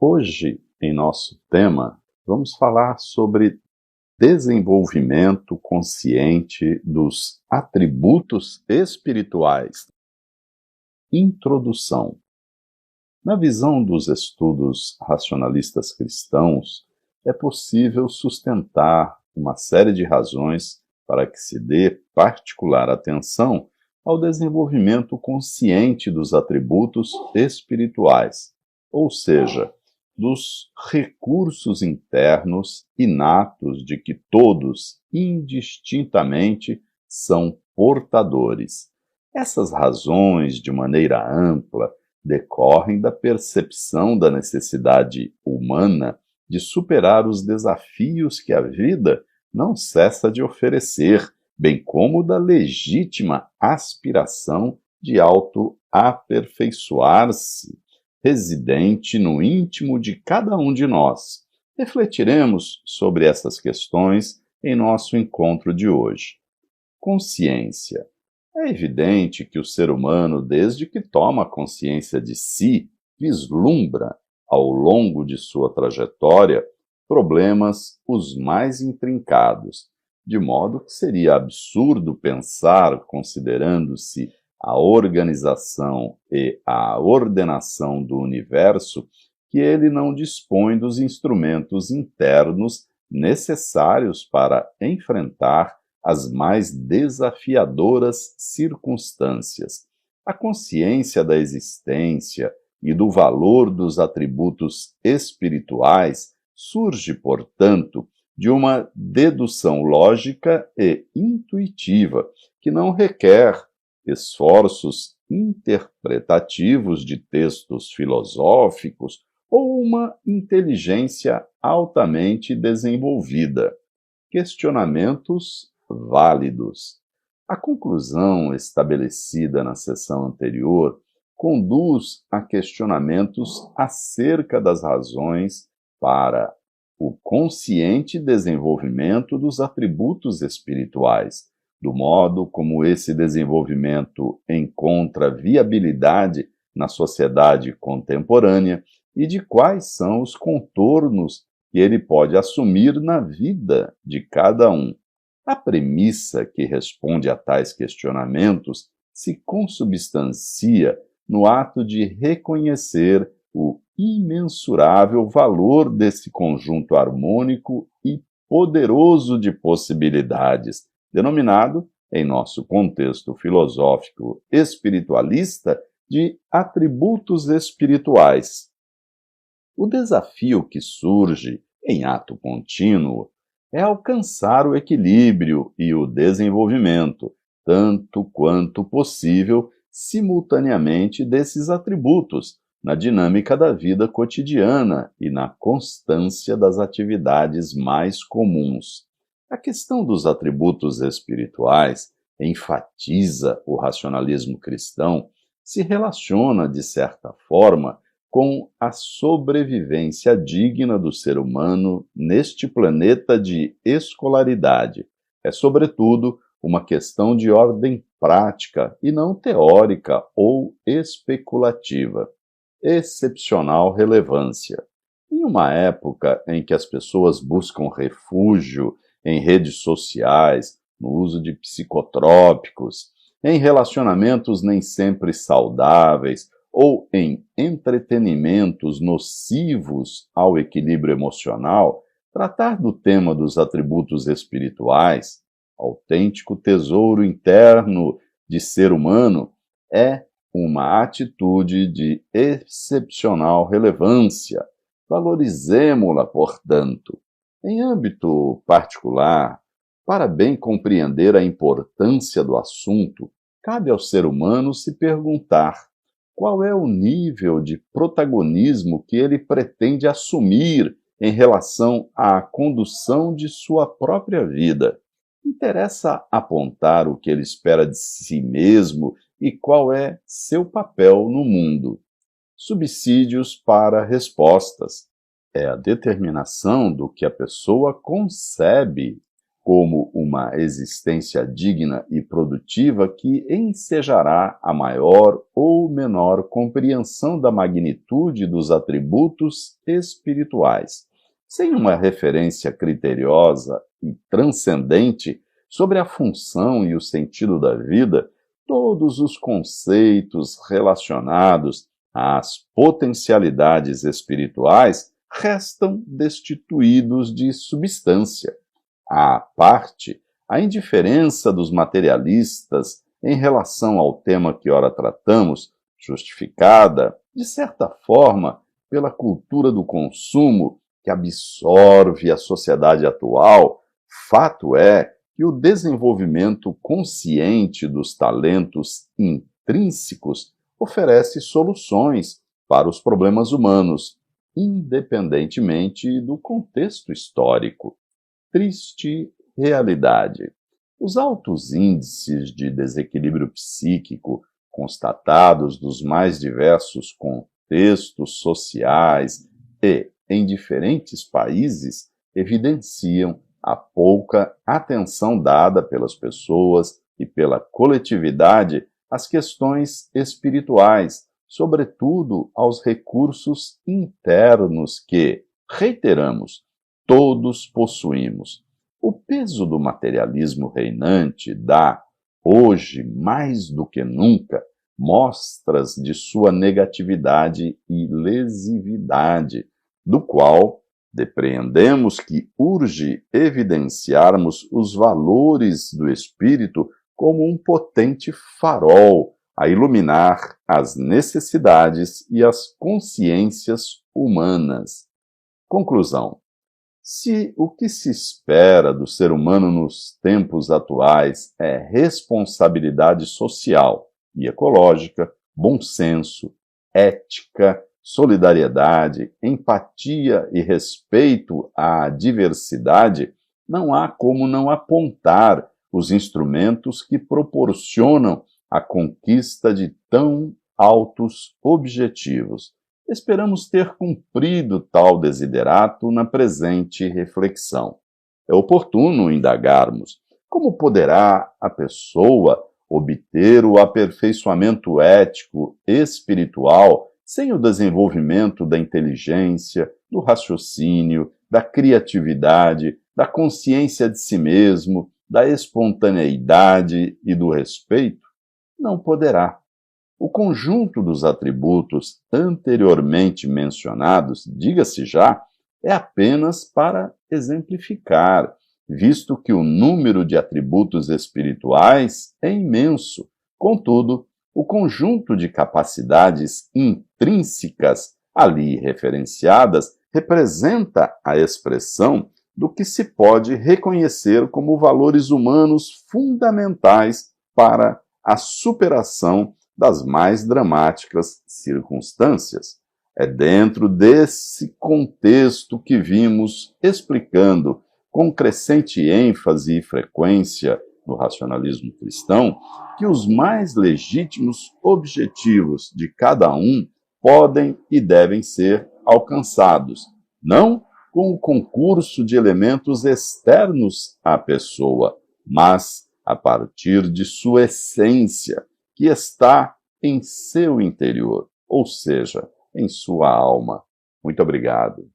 Hoje, em nosso tema, vamos falar sobre desenvolvimento consciente dos atributos espirituais. Introdução. Na visão dos estudos racionalistas cristãos, é possível sustentar uma série de razões para que se dê particular atenção ao desenvolvimento consciente dos atributos espirituais, ou seja, dos recursos internos inatos de que todos, indistintamente, são portadores. Essas razões, de maneira ampla, decorrem da percepção da necessidade humana de superar os desafios que a vida não cessa de oferecer, bem como da legítima aspiração de auto-aperfeiçoar-se, residente no íntimo de cada um de nós. Refletiremos sobre essas questões em nosso encontro de hoje. Consciência. É evidente que o ser humano, desde que toma consciência de si, vislumbra, ao longo de sua trajetória, problemas os mais intrincados, de modo que seria absurdo pensar, considerando-se a organização e a ordenação do universo, que ele não dispõe dos instrumentos internos necessários para enfrentar as mais desafiadoras circunstâncias. A consciência da existência e do valor dos atributos espirituais surge, portanto, de uma dedução lógica e intuitiva, que não requer esforços interpretativos de textos filosóficos ou uma inteligência altamente desenvolvida. Questionamentos válidos. A conclusão estabelecida na sessão anterior conduz a questionamentos acerca das razões para o consciente desenvolvimento dos atributos espirituais, do modo como esse desenvolvimento encontra viabilidade na sociedade contemporânea e de quais são os contornos que ele pode assumir na vida de cada um. A premissa que responde a tais questionamentos se consubstancia no ato de reconhecer o imensurável valor desse conjunto harmônico e poderoso de possibilidades, denominado, em nosso contexto filosófico espiritualista, de atributos espirituais. O desafio que surge, em ato contínuo, é alcançar o equilíbrio e o desenvolvimento, tanto quanto possível, simultaneamente desses atributos, na dinâmica da vida cotidiana e na constância das atividades mais comuns. A questão dos atributos espirituais, enfatiza o racionalismo cristão, se relaciona, de certa forma, com a sobrevivência digna do ser humano neste planeta de escolaridade. É, sobretudo, uma questão de ordem prática e não teórica ou especulativa. Excepcional relevância. Em uma época em que as pessoas buscam refúgio em redes sociais, no uso de psicotrópicos, em relacionamentos nem sempre saudáveis ou em entretenimentos nocivos ao equilíbrio emocional, tratar do tema dos atributos espirituais, autêntico tesouro interno de ser humano, é uma atitude de excepcional relevância. Valorizemo-la, portanto. Em âmbito particular, para bem compreender a importância do assunto, cabe ao ser humano se perguntar qual é o nível de protagonismo que ele pretende assumir em relação à condução de sua própria vida. Interessa apontar o que ele espera de si mesmo e qual é seu papel no mundo. Subsídios para respostas. É a determinação do que a pessoa concebe como uma existência digna e produtiva que ensejará a maior ou menor compreensão da magnitude dos atributos espirituais. Sem uma referência criteriosa e transcendente sobre a função e o sentido da vida, todos os conceitos relacionados às potencialidades espirituais restam destituídos de substância. À parte, a indiferença dos materialistas em relação ao tema que ora tratamos, justificada, de certa forma, pela cultura do consumo que absorve a sociedade atual, fato é que o desenvolvimento consciente dos talentos intrínsecos oferece soluções para os problemas humanos, independentemente do contexto histórico. Triste realidade. Os altos índices de desequilíbrio psíquico constatados dos mais diversos contextos sociais e em diferentes países evidenciam a pouca atenção dada pelas pessoas e pela coletividade às questões espirituais, sobretudo aos recursos internos que, reiteramos, todos possuímos. O peso do materialismo reinante dá, hoje mais do que nunca, mostras de sua negatividade e lesividade, do qual depreendemos que urge evidenciarmos os valores do espírito como um potente farol a iluminar as necessidades e as consciências humanas. Conclusão. Se o que se espera do ser humano nos tempos atuais é responsabilidade social e ecológica, bom senso, ética, solidariedade, empatia e respeito à diversidade, não há como não apontar os instrumentos que proporcionam a conquista de tão altos objetivos. Esperamos ter cumprido tal desiderato na presente reflexão. É oportuno indagarmos como poderá a pessoa obter o aperfeiçoamento ético espiritual sem o desenvolvimento da inteligência, do raciocínio, da criatividade, da consciência de si mesmo, da espontaneidade e do respeito? Não poderá. O conjunto dos atributos anteriormente mencionados, diga-se já, é apenas para exemplificar, visto que o número de atributos espirituais é imenso. Contudo, o conjunto de capacidades intrínsecas ali referenciadas representa a expressão do que se pode reconhecer como valores humanos fundamentais para a superação das mais dramáticas circunstâncias. É dentro desse contexto que vimos explicando com crescente ênfase e frequência no racionalismo cristão que os mais legítimos objetivos de cada um podem e devem ser alcançados, não com o concurso de elementos externos à pessoa, mas a partir de sua essência, que está em seu interior, ou seja, em sua alma. Muito obrigado.